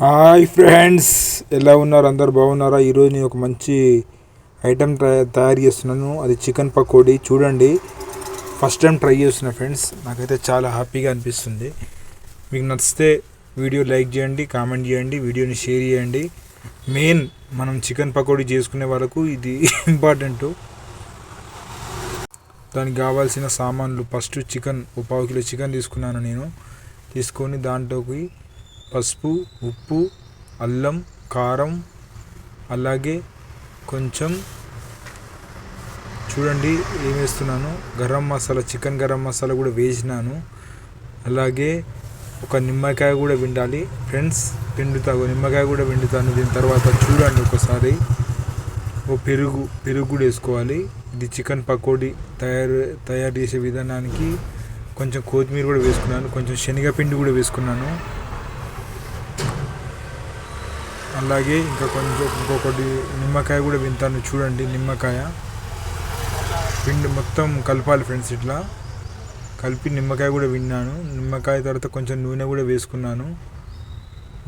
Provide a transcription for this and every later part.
Hi friends, ఎలా ఉన్నారు? అందరు బాగున్నారా? ఈరోజు నేను ఒక మంచి ఐటెం తయారు చేస్తున్నాను. అది చికెన్ పకోడీ. చూడండి, ఫస్ట్ టైం ట్రై చేస్తున్నా ఫ్రెండ్స్. నాకైతే చాలా హ్యాపీగా అనిపిస్తుంది. మీకు నచ్చితే వీడియో లైక్ చేయండి, కామెంట్ చేయండి, వీడియోని షేర్ చేయండి. మెయిన్ మనం చికెన్ పకోడీ చేసుకునే వాళ్ళకు ఇది ఇంపార్టెంట్. దానికి కావాల్సిన సామాన్లు, ఫస్ట్ చికెన్, 1/2 కిలో చికెన్ తీసుకున్నాను నేను. తీసుకొని దాంట్లోకి పసుపు, ఉప్పు, అల్లం, కారం, అలాగే కొంచెం చూడండి ఏం వేస్తున్నాను, గరం మసాలా, చికెన్ గరం మసాలా కూడా వేసినాను. అలాగే ఒక నిమ్మకాయ కూడా పిండాలి ఫ్రెండ్స్, నిమ్మకాయ కూడా పిండుతాను. దీని తర్వాత చూడండి ఒకసారి పెరుగు కూడా వేసుకోవాలి. ఇది చికెన్ పకోడీ తయారు చేసే విధానానికి కొంచెం కొత్తిమీర కూడా వేసుకున్నాను, కొంచెం శనగపిండి కూడా వేసుకున్నాను. అలాగే ఇంకొకటి నిమ్మకాయ కూడా వింటాను. చూడండి, నిమ్మకాయ పిండి మొత్తం కలపాలి ఫ్రెండ్స్. ఇట్లా కలిపి నిమ్మకాయ కూడా విన్నాను. నిమ్మకాయ తర్వాత కొంచెం నూనె కూడా వేసుకున్నాను.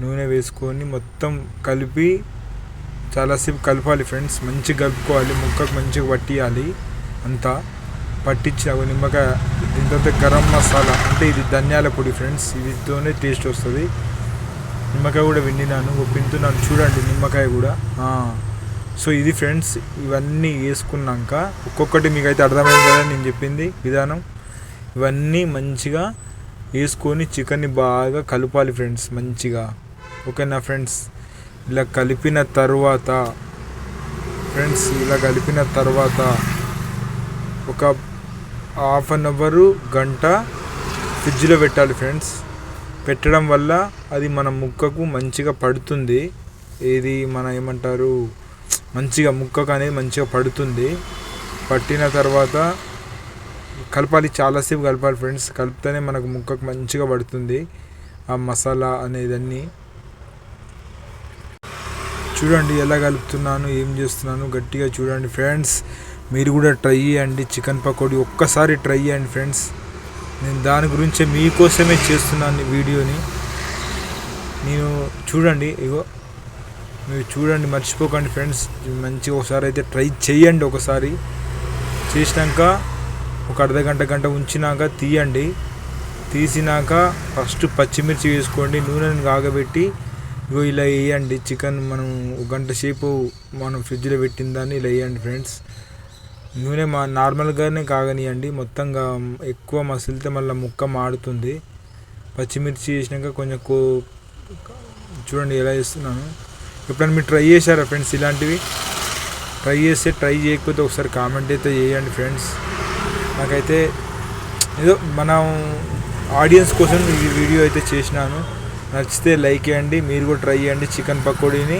నూనె వేసుకొని మొత్తం కలిపి చాలాసేపు కలపాలి ఫ్రెండ్స్. మంచిగా కలుపుకోవాలి, ముక్కకు మంచిగా పట్టియాలి. అంతా పట్టించిన నిమ్మకాయ. దీని తర్వాత గరం మసాలా, అంటే ఇది ధనియాల పొడి ఫ్రెండ్స్, ఇదితోనే టేస్ట్ వస్తుంది. నిమ్మకాయ కూడా పిండినాను, పిండుతున్నాను. చూడండి నిమ్మకాయ కూడా. సో ఇది ఫ్రెండ్స్, ఇవన్నీ వేసుకున్నాక ఒక్కొక్కటి మీకైతే అర్థమైంది కదా నేను చెప్పింది విధానం. ఇవన్నీ మంచిగా వేసుకొని చికెన్ని బాగా కలపాలి ఫ్రెండ్స్, మంచిగా. ఓకేనా ఫ్రెండ్స్? ఇలా కలిపిన తర్వాత ఒక 1/2 అవర్, గంట ఫ్రిడ్జ్లో పెట్టాలి ఫ్రెండ్స్. పెట్టడం వల్ల అది మన ముక్కకు మంచిగా పడుతుంది. ఇది మన ఏమంటారు, మంచిగా ముక్కకు అనేది మంచిగా పడుతుంది. పట్టిన తర్వాత కలపాలి, చాలాసేపు కలపాలి ఫ్రెండ్స్. కలిపితేనే మనకు ముక్కకు మంచిగా పడుతుంది ఆ మసాలా అనేదన్నీ. చూడండి ఎలా కలుపుతున్నాను, ఏం చేస్తున్నాను, గట్టిగా చూడండి ఫ్రెండ్స్. మీరు కూడా ట్రై చేయండి చికెన్ పకోడీ, ఒక్కసారి ట్రై చేయండి ఫ్రెండ్స్. నేను దాని గురించే మీకోసమే చేస్తున్నాను వీడియోని. చూడండి, మీరు చూడండి, మర్చిపోకండి ఫ్రెండ్స్. మంచిగా ఒకసారి అయితే ట్రై చేయండి. ఒకసారి చేసినాక ఒక అర్ధగంట ఉంచినాక తీయండి. తీసినాక ఫస్ట్ పచ్చిమిర్చి వేసుకోండి, నూనెని కాగబెట్టి ఇలా వేయండి. చికెన్ మనం 1 గంట సేపు మనం ఫ్రిడ్జ్లో పెట్టిన దాన్ని ఇలా వేయండి ఫ్రెండ్స్. నూనె నార్మల్గానే కాగనియండి, మొత్తంగా ఎక్కువ మసిలితే మళ్ళీ ముక్క మాడుతుంది. పచ్చిమిర్చి వేసినాక కొంచెం చూడండి ఎలా చేస్తున్నాను. ఎప్పుడైనా మీరు ట్రై చేశారా ఫ్రెండ్స్ ఇలాంటివి? ట్రై చేయకపోతే ఒకసారి కామెంట్ అయితే చేయండి ఫ్రెండ్స్. నాకైతే ఏదో మన ఆడియన్స్ కోసం ఈ వీడియో అయితే చేసినాను. నచ్చితే లైక్ చేయండి, మీరు కూడా ట్రై చేయండి చికెన్ పకోడీని.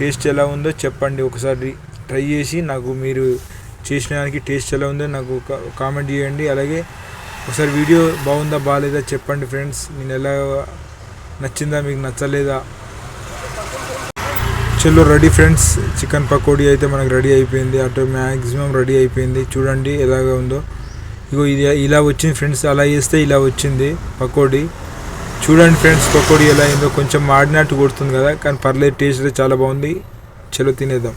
టేస్ట్ ఎలా ఉందో చెప్పండి. ఒకసారి ట్రై చేసి నాకు మీరు చేసిన దానికి టేస్ట్ ఎలా ఉందో నాకు కామెంట్ చేయండి. అలాగే ఒకసారి వీడియో బాగుందా బాగాలేదా చెప్పండి ఫ్రెండ్స్. నేను ఎలా నచ్చిందా, మీకు నచ్చలేదా? చలో రెడీ ఫ్రెండ్స్, చికెన్ పకోడీ అయితే మనకు రెడీ అయిపోయింది. అటు మ్యాక్సిమం రెడీ అయిపోయింది. చూడండి ఎలాగా ఉందో. ఇగో ఇది ఇలా వచ్చింది ఫ్రెండ్స్. అలా చేస్తే ఇలా వచ్చింది పకోడీ. చూడండి ఫ్రెండ్స్ పకోడీ ఎలా అయిందో. కొంచెం మాడినట్టు కొడుతుంది కదా, కానీ పర్లేదు, టేస్ట్ అయితే చాలా బాగుంది. చలో తినేద్దాం.